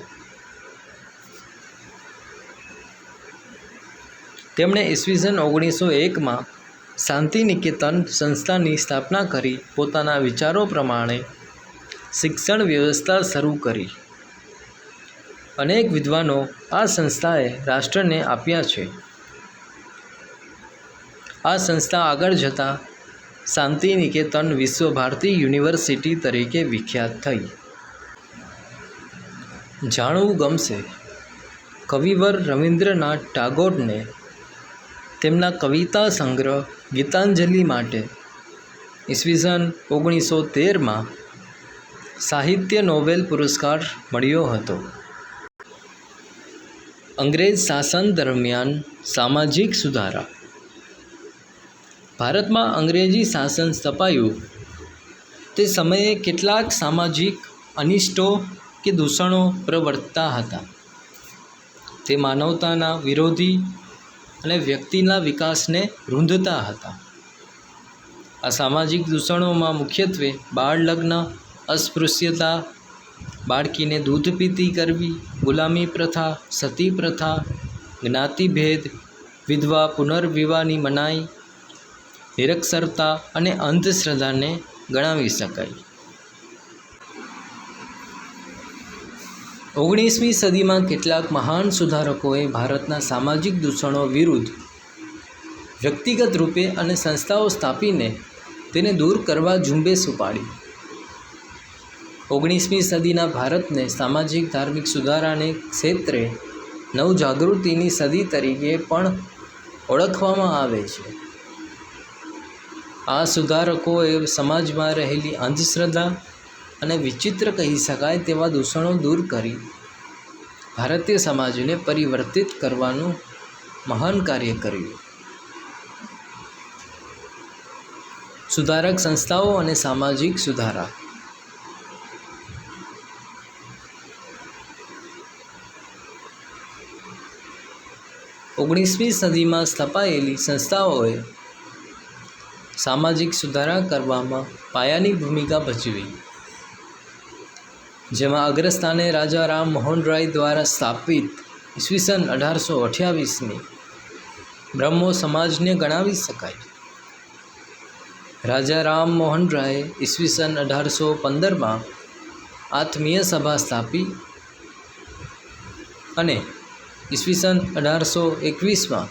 તેમણે ઈસવીસન 1901માં શાંતિનિકેતન સંસ્થાની સ્થાપના કરી પોતાના વિચારો પ્રમાણે શિક્ષણ વ્યવસ્થા શરૂ કરી. અનેક વિદ્વાનો આ સંસ્થાએ રાષ્ટ્રને આપ્યા છે. આ સંસ્થા આગળ જતાં શાંતિનિકેતન વિશ્વભારતી યુનિવર્સિટી તરીકે વિખ્યાત થઈ. જાણવું ગમશે. કવિવર રવિન્દ્રનાથ ટાગોરને તેમના કવિતા સંગ્રહ ગીતાંજલિ માટે ઈસવીસન 1913માં સાહિત્ય નોબેલ પુરસ્કાર મળ્યો હતો. અંગ્રેજ શાસન દરમિયાન સામાજિક સુધારા. ભારતમાં અંગ્રેજી શાસન સ્થપાયું તે સમયે કેટલાક સામાજિક અનિષ્ટો કે દૂષણો પ્રવર્તતા હતા. તે માનવતાના વિરોધી અને વ્યક્તિના વિકાસને રૂંધતા હતા. આ સામાજિક દૂષણોમાં મુખ્યત્વે બાળ લગ્ન, અસ્પૃશ્યતા, બાળકીને દૂધ પીતી કરવી, ગુલામી પ્રથા, સતી પ્રથા, જ્ઞાતિભેદ, વિધવા પુનર્વિવાહની મનાઈ, નિરક્ષરતા અને અંધશ્રદ્ધાને ગણાવી શકાય. 19મી સદીમાં કેટલાક મહાન સુધારકોએ ભારતના સામાજિક દૂષણો વિરુદ્ધ વ્યક્તિગત રૂપે અને સંસ્થાઓ સ્થાપીને તેને દૂર કરવા ઝુંબેશ ઉપાડી. 19મી સદીના ભારતને સામાજિક ધાર્મિક સુધારાને ક્ષેત્રે નવજાગૃતિની સદી તરીકે પણ ઓળખવામાં આવે છે. આ સુધારકોએ સમાજમાં રહેલી અંધશ્રદ્ધા અને વિચિત્ર કહી શકાય તેવા દૂષણો દૂર કરી ભારતીય સમાજને પરિવર્તિત કરવાનું મહાન કાર્ય કર્યું. સુધારક સંસ્થાઓ અને સામાજિક સુધારા. 19મી સદીમાં સ્થપાયેલી સંસ્થાઓએ સામાજિક સુધારા કરવામાં પાયાની ભૂમિકા ભજવી, જેમાં અગ્રસ્થાને રાજા રામ મોહન રાય દ્વારા સ્થાપિત ઈસવીસન 1828ની બ્રહ્મો સમાજને ગણાવી શકાય. રાજા રામ મોહન રાયે ઈસવીસન 1815માં આત્મીય સભા સ્થાપી અને ઈસવીસન 1821માં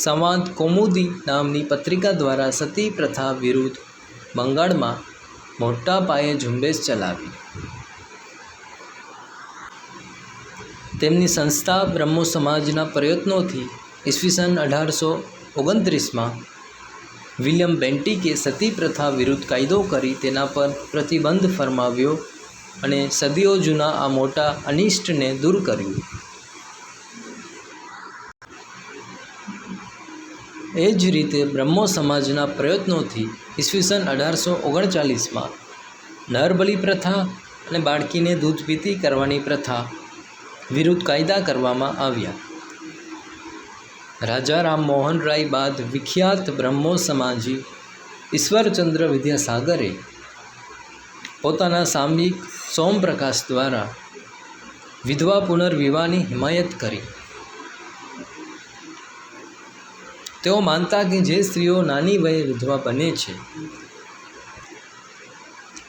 સંવાદ કૌમુદી નામની પત્રિકા દ્વારા સતી પ્રથા વિરુદ્ધ બંગાળમાં મોટા પાયે ઝુંબેશ ચલાવી. તેમની સંસ્થા બ્રહ્મો સમાજના પ્રયત્નોથી ઈસવીસન 1829માં વિલિયમ બેન્ટિકે સતી પ્રથા વિરુદ્ધ કાયદો કરી તેના પર પ્રતિબંધ ફરમાવ્યો અને સદીઓ જૂના આ મોટા અનિષ્ટને દૂર કર્યું. એ જ રીતે બ્રહ્મો સમાજના પ્રયત્નોથી ઈસવીસન 1839માં નરબલી પ્રથા અને બાળકીને દૂધ પીતી કરવાની પ્રથા વિરુદ્ધ કાયદા કરવામાં આવ્યા. રાજા રામ મોહન રાય બાદ વિખ્યાત બ્રહ્મો સમાજી ઈશ્વરચંદ્ર વિદ્યાસાગરે પોતાના સામયિક સોમપ્રકાશ દ્વારા વિધવા પુનર્વિવાહની હિમાયત કરી. તેઓ માનતા કે જે સ્ત્રીઓ નાની વયે વિધવા બને છે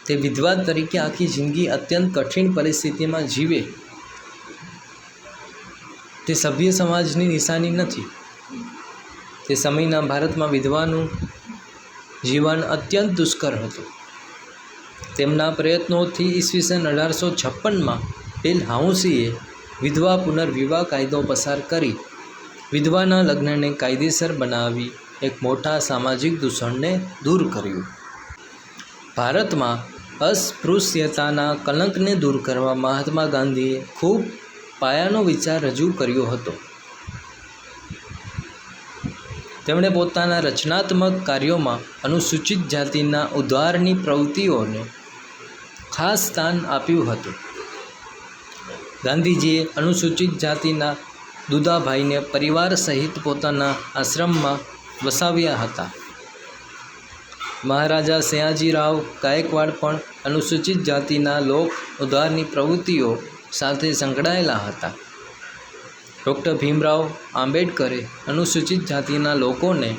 તે વિધવા તરીકે આખી જિંદગી અત્યંત કઠિન પરિસ્થિતિમાં જીવે તે સભ્ય સમાજની નિશાની નથી. તે સમયના ભારતમાં વિધવાનું જીવન અત્યંત દુષ્કર હતું. તેમના પ્રયત્નોથી ઈસવીસન 1856માં ડેલહાઉસીએ વિધવા પુનર્વિવાહ કાયદો પસાર કરી વિધવાના લગ્નને કાયદેસર બનાવી એક મોટા સામાજિક દૂષણને દૂર કર્યું. ભારતમાં અસ્પૃશ્યતાના કલંકને દૂર કરવા મહાત્મા ગાંધીએ ખૂબ પાયાનો વિચાર રજૂ કર્યો હતો. તેમણે પોતાના રચનાત્મક કાર્યોમાં અનુસૂચિત જાતિના ઉદ્ધારની પ્રવૃત્તિઓને ખાસ સ્થાન આપ્યું હતું. ગાંધીજીએ અનુસૂચિત જાતિના દુદાભાઈને પરિવાર સહિત પોતાના આશ્રમમાં વસાવ્યા હતા. મહારાજા સયાજીરાવ ગાયકવાડ પણ અનુસૂચિત જાતિના લોક ઉદ્ધારની પ્રવૃત્તિઓ સાથે સંકળાયેલા હતા. ડૉક્ટર ભીમરાવ આંબેડકરે અનુસૂચિત જાતિના લોકોને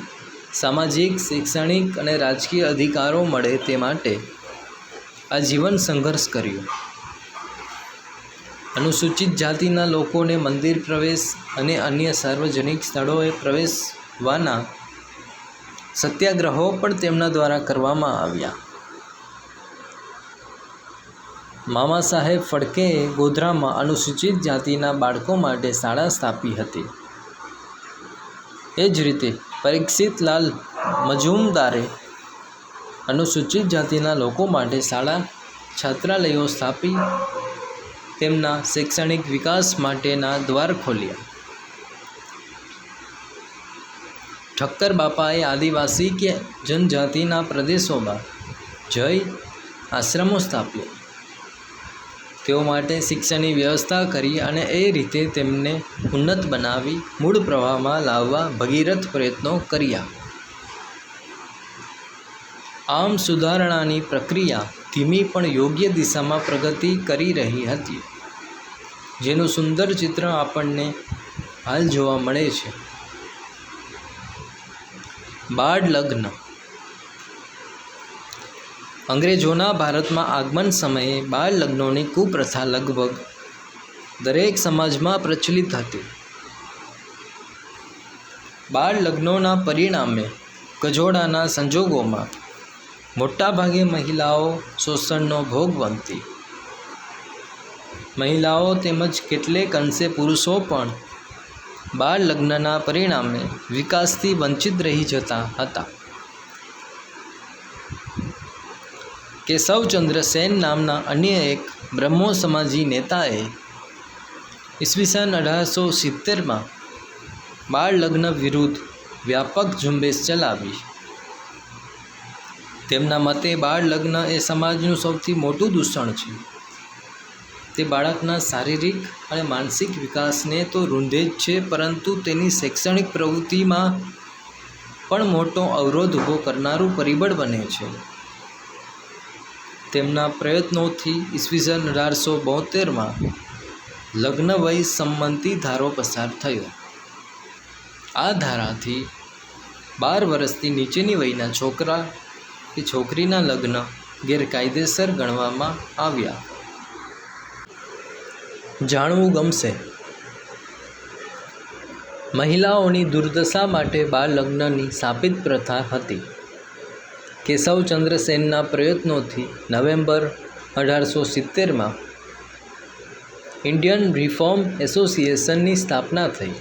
સામાજિક, શૈક્ષણિક અને રાજકીય અધિકારો મળે તે માટે આજીવન સંઘર્ષ કર્યો. અનુસૂચિત જાતિના લોકોને મંદિર પ્રવેશ અને અન્ય સાર્વજનિક સ્થળોએ પ્રવેશવાના સત્યાગ્રહો પણ તેમના દ્વારા કરવામાં આવ્યા. મામા સાહેબ ફડકેએ ગોધરામાં અનુસૂચિત જાતિના બાળકો માટે શાળા સ્થાપી હતી. એ જ રીતે પરીક્ષિતલાલ મજૂમદારે અનુસૂચિત જાતિના લોકો માટે શાળા છાત્રાલયો સ્થાપી તેમના શૈક્ષણિક વિકાસ માટેના દ્વાર ખોલ્યા. ઠક્કર બાપાએ આદિવાસી કે જનજાતિના પ્રદેશોમાં જય આશ્રમો સ્થાપ્યા. તેઓ માટે શિક્ષણની વ્યવસ્થા કરી અને એ રીતે તેમને ઉન્નત બનાવી મૂળ પ્રવાહમાં લાવવા ભગીરથ પ્રયત્નો કર્યા. આમ સુધારણાની પ્રક્રિયા ધીમી પણ યોગ્ય દિશામાં પ્રગતિ કરી રહી હતી, જેનું સુંદર ચિત્ર આપણને હાલ જોવા મળે છે. બાળ લગ્ન. અંગ્રેજોના ભારતમાં આગમન સમયે બાળ લગ્નોની કુપ્રથા લગભગ દરેક સમાજમાં પ્રચલિત હતી. બાળ લગ્નોના પરિણામે ગજોડાના સંજોગોમાં મોટાભાગે મહિલાઓ શોષણનો ભોગ બનતી. મહિલાઓ તેમજ કેટલેક અંશે પુરુષો પણ બાળ લગ્નના પરિણામે વિકાસથી વંચિત રહી જતા હતા. કેશવચંદ્ર સેન નામના અન્ય એક બ્રહ્મો સમાજી નેતાએ ઈસવીસન 1870માં બાળ લગ્ન વિરુદ્ધ વ્યાપક ઝુંબેશ ચલાવી. તેમના મતે બાળ લગ્ન એ સમાજનું સૌથી મોટું દૂષણ છે. તે બાળકના શારીરિક અને માનસિક વિકાસને તો રૂંધે જ છે, પરંતુ તેની શૈક્ષણિક પ્રવૃત્તિમાં પણ મોટો અવરોધ ઊભો કરનારું પરિબળ બને છે. તેમના પ્રયત્નોથી ઈસવીસન 1872માં લગ્ન વય સંમતિ ધારો પસાર થયો. આ ધારાથી 12 વર્ષથી નીચેની વયના છોકરા કે છોકરીના લગ્ન ગેરકાયદેસર ગણવામાં આવ્યા. જાણવું ગમશે. મહિલાઓની દુર્દશા માટે બાળ લગ્નની સ્થાપિત પ્રથા હતી. કેશવચંદ્ર સેનના પ્રયત્નોથી નવેમ્બર 1870માં ઇન્ડિયન રિફોર્મ એસોસિએશનની સ્થાપના થઈ.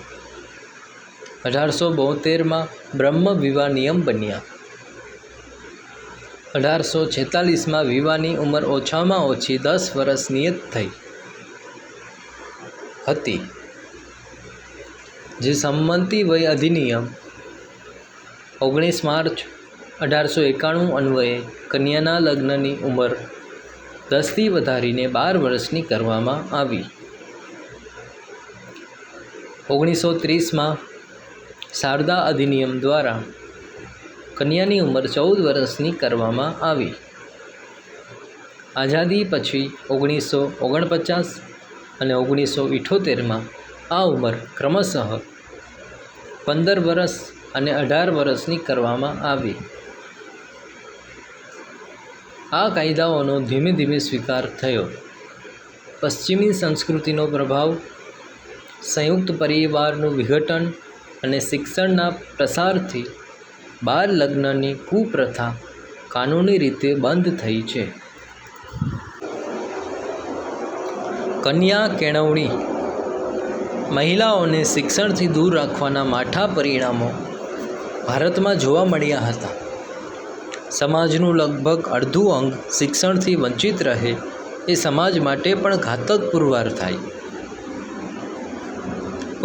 1872માં બ્રહ્મ વિવાહ નિયમ બન્યા. 1846માં વિવાહની ઉંમર ઓછામાં ઓછી 10 વર્ષ નિયત થઈ હતી, જે સંમતિ વય અધિનિયમ 19 માર્ચ 1891 અન્વયે કન્યાના લગ્નની ઉંમર 10થી વધારીને 12 વર્ષની કરવામાં આવી. 1930માં શારદા અધિનિયમ દ્વારા કન્યાની ઉંમર 14 વર્ષની કરવામાં આવી. આઝાદી પછી 1949 અને 1978માં આ ઉંમર ક્રમશઃ 15 વર્ષ અને 18 વર્ષની કરવામાં આવી. આ કાયદાઓનો ધીમે ધીમે સ્વીકાર થયો. પશ્ચિમી સંસ્કૃતિનો પ્રભાવ, સંયુક્ત પરિવારનું વિઘટન અને શિક્ષણના પ્રસારથી બાળ લગ્નની કુપ્રથા કાનૂની રીતે બંધ થઈ છે. કન્યા કેળવણી. મહિલાઓને શિક્ષણથી દૂર રાખવાના માઠા પરિણામો ભારતમાં જોવા મળ્યા હતા. સમાજનું લગભગ અડધું અંગ શિક્ષણથી વંચિત રહે એ સમાજ માટે પણ ઘાતક પુરવાર થાય.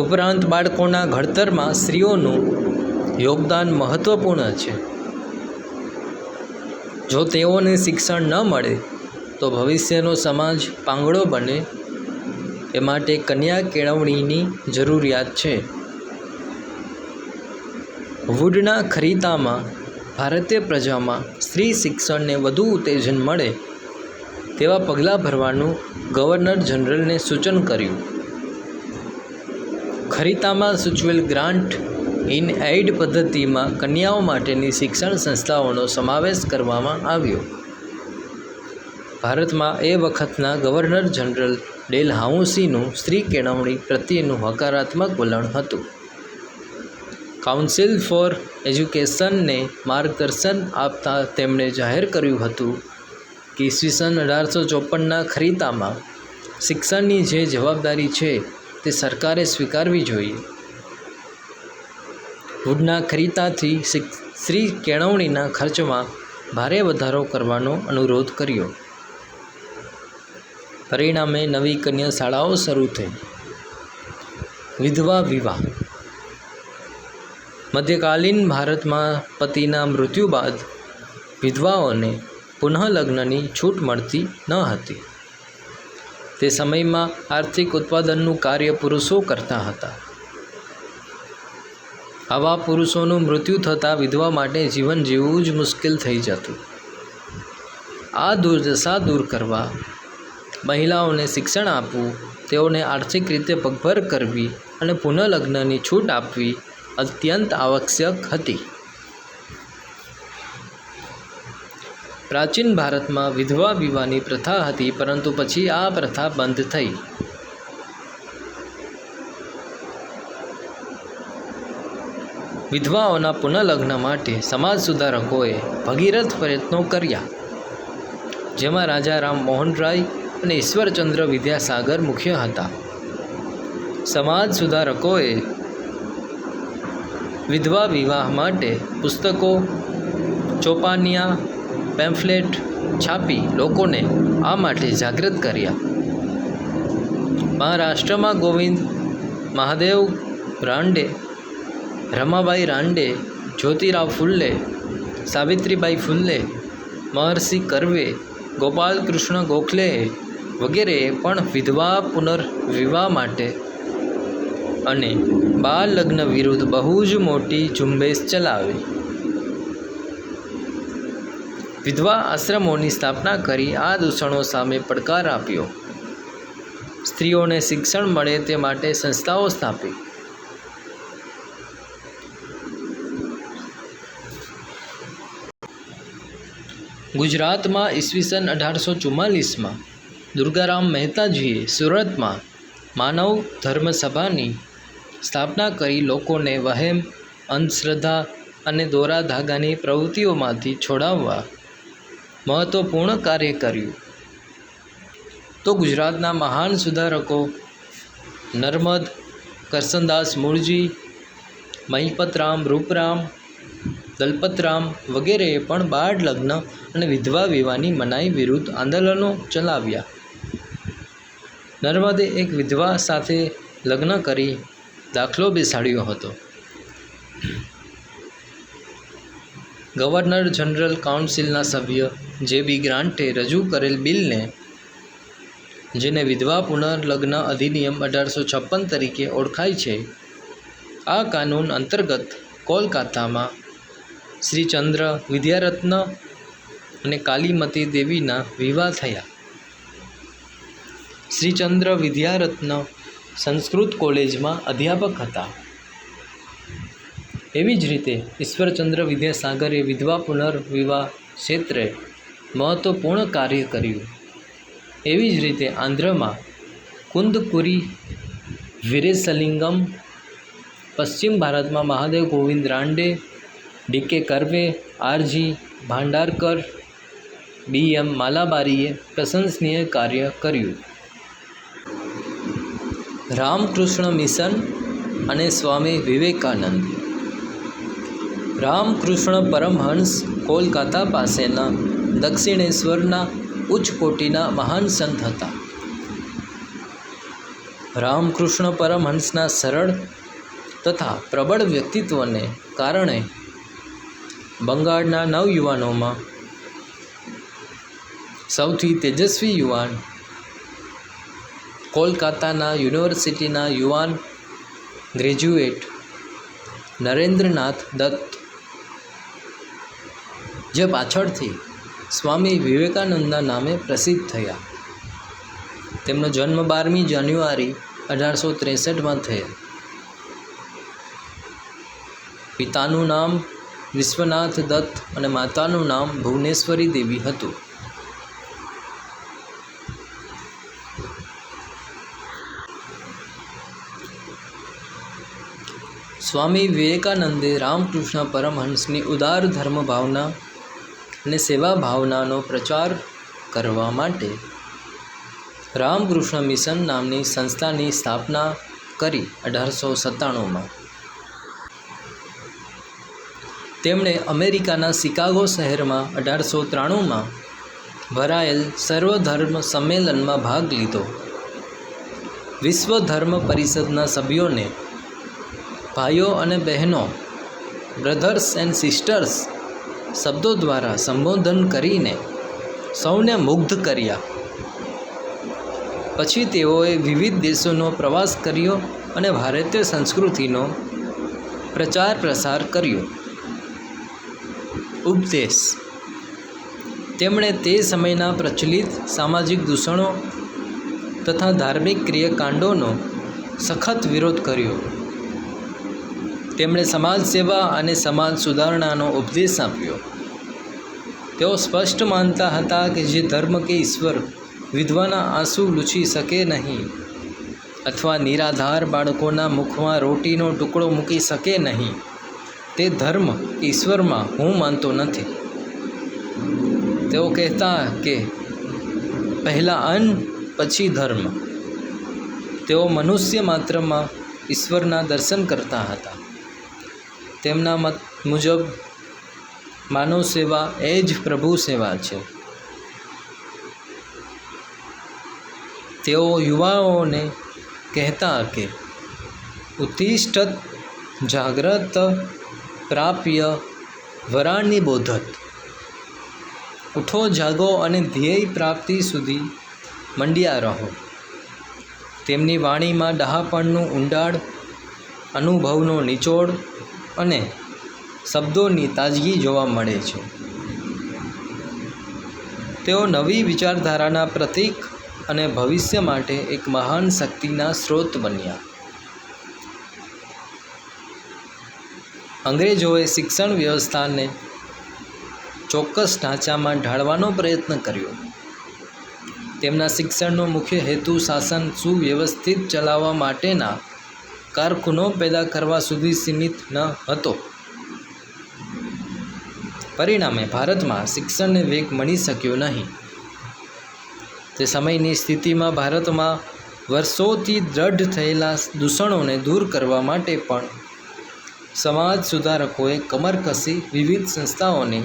ઉપરાંત બાળકોના ઘડતરમાં સ્ત્રીઓનું યોગદાન મહત્ત્વપૂર્ણ છે. જો તેઓને શિક્ષણ ન મળે તો ભવિષ્યનો સમાજ પાંગળો બને. એ માટે કન્યા કેળવણીની જરૂરિયાત છે. વુડના ખરીતામાં ભારતીય પ્રજામાં સ્ત્રી શિક્ષણને વધુ ઉત્તેજન મળે તેવા પગલાં ભરવાનું ગવર્નર જનરલને સૂચન કર્યું. ખરીતામાં સૂચવેલ ગ્રાન્ટ ઇન એઇડ પદ્ધતિમાં કન્યાઓ માટેની શિક્ષણ સંસ્થાઓનો સમાવેશ કરવામાં આવ્યો. ભારતમાં એ વખતના ગવર્નર જનરલ ડેલહાઉસીનું સ્ત્રી કેળવણી પ્રત્યેનું હકારાત્મક વલણ હતું. કાઉન્સિલ ફોર એજ્યુકેશનને માર્ગદર્શન આપતા તેમણે જાહેર કર્યું હતું કે ઈસવીસન 1854ના ખરીતામાં શિક્ષણની જે જવાબદારી છે તે સરકારે સ્વીકારવી જોઈએ. વુડના ખરીતાથી સ્ત્રી કેળવણીના ખર્ચમાં ભારે વધારો કરવાનો અનુરોધ કર્યો. પરિણામે નવી કન્યા શાળાઓ શરૂ થઈ. વિધવા વિવાહ. મધ્યકાલીન ભારતમાં પતિના મૃત્યુ બાદ વિધવાઓને પુનઃલગ્નની છૂટ મળતી ન હતી. તે સમયમાં આર્થિક ઉત્પાદનનું કાર્ય પુરુષો કરતા હતા. આવા પુરુષોનું મૃત્યુ થતાં વિધવા માટે જીવન જીવવું જ મુશ્કેલ થઈ જતું. આ દુર્દશા દૂર કરવા, મહિલાઓને શિક્ષણ આપવું, તેઓને આર્થિક રીતે પગભર કરવી અને પુનઃલગ્નની છૂટ આપવી અત્યંત આવશ્યક હતી. પ્રાચીન ભારતમાં વિધવા વિવાહની પ્રથા હતી, પરંતુ પછી આ પ્રથા બંધ થઈ. વિધવાઓના પુનઃલગ્ન માટે સમાજ સુધારકોએ ભગીરથ પ્રયત્નો કર્યા, જેમાં રાજા રામ મોહન રાય અને ઈશ્વરચંદ્ર વિદ્યાસાગર મુખ્ય હતા. સમાજ સુધારકોએ વિધવા વિવાહ માટે પુસ્તકો, ચોપાનિયા પેમ્ફલેટ છાપી લોકોને આ માટે જાગૃત કર્યા. મહારાષ્ટ્રમાં ગોવિંદ મહાદેવ રાંડે, રમાબાઈ રાંડે, જ્યોતિરાવ ફુલ્લે, સાવિત્રીબાઈ ફુલ્લે, મહર્ષિ કર્વે, ગોપાલ કૃષ્ણ ગોખલે વગેરેએ પણ વિધવા પુનર્વિવાહ માટે અને બાળ લગ્ન વિરુદ્ધ બહુ જ મોટી ઝુંબેશ ચલાવી. વિધવા આશ્રમોની સ્થાપના કરી આ દૂષણો સામે પડકાર આપ્યો. સ્ત્રીઓને શિક્ષણ મળે તે માટે સંસ્થાઓ સ્થાપી. ગુજરાતમાં ઈસવીસન 1844માં દુર્ગારામ મહેતાજીએ સુરતમાં માનવ ધર્મ સભાની સ્થાપના કરી લોકોને વહેમ, અંધશ્રદ્ધા અને દોરા ધાગાની પ્રવૃત્તિઓમાંથી છોડાવવા મહત્વપૂર્ણ કાર્ય કર્યું. તો ગુજરાતના મહાન સુધારકો નર્મદ, કરસનદાસ મૂળજી, મહિપતરામ, રૂપરામ, દલપતરામ વગેરેએ પણ બાળ લગ્ન અને વિધવા વિવાહની મનાઈ વિરુદ્ધ આંદોલનો ચલાવ્યા. નર્મદે એક વિધવા સાથે લગ્ન કરી દાખલો બેસાડ્યો હતો. ગવર્નર જનરલ કાઉન્સિલના સભ્ય જે.બી. ગ્રાન્ટે રજૂ કરેલ બિલને, જેને વિધવા પુનર્લગ્ન અધિનિયમ 1856 તરીકે ઓળખાય છે, આ કાનૂન અંતર્ગત કોલકાતામાં શ્રી ચંદ્ર વિદ્યારત્ન અને કાલીમતી દેવીના વિવાહ થયા. શ્રી ચંદ્ર વિદ્યારત્ન સંસ્કૃત કોલેજમાં અધ્યાપક હતા. એવી જ રીતે ઈશ્વરચંદ્ર વિદ્યાસાગરે વિધવા પુનર્વિવાહ ક્ષેત્રે મહત્વપૂર્ણ કાર્ય કર્યું. એવી જ રીતે આંધ્રમાં કુંદકુરી વીરેસલિંગમ, પશ્ચિમ ભારતમાં મહાદેવ ગોવિંદ રાંડે, ડી.કે. કર્વે, આર.જી. ભાંડારકર, બી.એમ. માલાબારીએ પ્રશંસનીય કાર્ય કર્યું. રામકૃષ્ણ મિશન અને સ્વામી વિવેકાનંદ. રામકૃષ્ણ પરમહંસ કોલકાતા પાસેના દક્ષિણેશ્વરના ઉચ્ચ કોટીના મહાન સંત હતા. રામકૃષ્ણ પરમહંસના સરળ તથા પ્રબળ વ્યક્તિત્વને કારણે બંગાળના નવયુવાનોમાં સૌથી તેજસ્વી યુવાન, કોલકાતાના યુનિવર્સિટીના યુવાન ગ્રેજ્યુએટ નરેન્દ્રનાથ દત્ત, જે પાછળથી સ્વામી વિવેકાનંદના નામે પ્રસિદ્ધ થયા. તેમનો જન્મ 12મી જાન્યુઆરી 1863માં થયેલ. પિતાનું નામ વિશ્વનાથ દત્ત અને માતાનું નામ ભુવનેશ્વરી દેવી હતું. સ્વામી વિવેકાનંદે રામકૃષ્ણ પરમહંસની ઉદાર ધર્મ ભાવના અને સેવા ભાવનાનો પ્રચાર કરવા માટે રામકૃષ્ણ મિશન નામની સંસ્થાની સ્થાપના કરી 1897માં. તેમણે અમેરિકાના શિકાગો શહેરમાં 1893માં ભરાયેલ સર્વધર્મ સંમેલનમાં ભાગ લીધો. વિશ્વ ધર્મ પરિષદના સભ્યોને ભાઈઓ અને બહેનો, બ્રધર્સ એન્ડ સિસ્ટર્સ શબ્દો દ્વારા સંબોધન કરીને સૌને મુગ્ધ કર્યા. પછી તેઓએ વિવિધ દેશોનો પ્રવાસ કર્યો અને ભારતીય સંસ્કૃતિનો પ્રચાર પ્રસાર કર્યો. ઉપદેશ. તેમણે તે સમયના પ્રચલિત સામાજિક દૂષણો તથા ધાર્મિક ક્રિયાકાંડોનો સખત વિરોધ કર્યો. તેમણે સમાજ સેવા અને સમાજ સુધારણાનો ઉપદેશ આપ્યો. તેઓ સ્પષ્ટ માનતા હતા કે જે ધર્મ કે ઈશ્વર વિધવાના આંસુ લૂછી શકે નહીં અથવા નિરાધાર બાળકોના મુખમાં રોટીનો ટુકડો મૂકી શકે નહીં, તે ધર્મ ઈશ્વરમાં હું માનતો નથી. તેઓ કહેતા કે પહેલાં અન્ન પછી ધર્મ. તેઓ મનુષ્ય માત્રમાં ઈશ્વરના દર્શન કરતા હતા. તેમના મત મુજબ માનવ સેવા એ જ પ્રભુ સેવા છે. તેઓ યુવાઓને કહેતા કે ઉત્તિષ્ઠત જાગ્રત પ્રાપ્ય વરાણની બોધત. ઉઠો, જાગો અને ધ્યેય પ્રાપ્તિ સુધી મંડ્યા રહો. તેમની વાણીમાં ડહાપણનું ઊંડાણ, અનુભવનો નિચોડ અને શબ્દોની તાજગી જોવા મળે છે. તેઓ નવી વિચારધારાના પ્રતીક અને ભવિષ્ય માટે એક મહાન શક્તિના સ્ત્રોત બન્યા. અંગ્રેજોએ શિક્ષણ વ્યવસ્થાને ચોક્કસ ઢાંચામાં ઢાળવાનો પ્રયત્ન કર્યો. તેમના શિક્ષણનો મુખ્ય હેતુ શાસન સુવ્યવસ્થિત ચલાવવા માટેના કારકુનો પેદા કરવા સુધી સીમિત ન હતો. પરિણામે ભારતમાં શિક્ષણને વેગ મળી શક્યો નહીં. તે સમયની સ્થિતિમાં ભારતમાં વર્ષોથી દ્રઢ થયેલા દૂષણોને દૂર કરવા માટે પણ સમાજ સુધારકોએ કમર કસી વિવિધ સંસ્થાઓની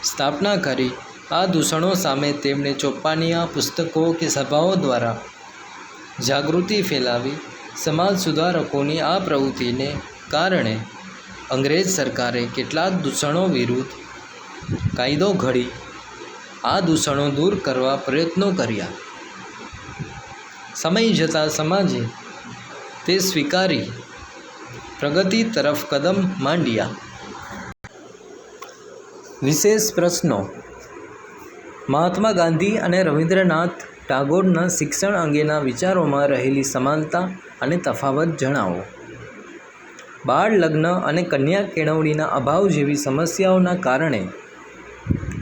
સ્થાપના કરી. આ દૂષણો સામે તેમણે ચોપાનિયા, પુસ્તકો કે સભાઓ દ્વારા જાગૃતિ ફેલાવી. સમાજ સુધારકોની આ પ્રવૃત્તિને કારણે અંગ્રેજ સરકારે કેટલાક દૂષણો વિરુદ્ધ કાયદો ઘડી આ દૂષણો દૂર કરવા પ્રયત્નો કર્યા. સમય જતાં સમાજે તે સ્વીકારી પ્રગતિ તરફ કદમ માંડ્યા. વિશેષ પ્રશ્નો. મહાત્મા ગાંધી અને રવિન્દ્રનાથ ટાગોરના શિક્ષણ અંગેના વિચારોમાં રહેલી સમાનતા અને તફાવત જણાવો. બાળ લગ્ન અને કન્યા કેળવણીના અભાવ જેવી સમસ્યાઓના કારણે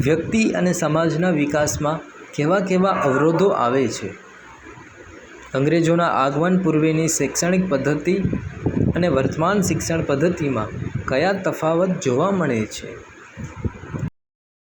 વ્યક્તિ અને સમાજના વિકાસમાં કેવા કેવા અવરોધો આવે છે? અંગ્રેજોના આગમન પૂર્વેની શૈક્ષણિક પદ્ધતિ અને વર્તમાન શિક્ષણ પદ્ધતિમાં કયા તફાવત જોવા મળે છે?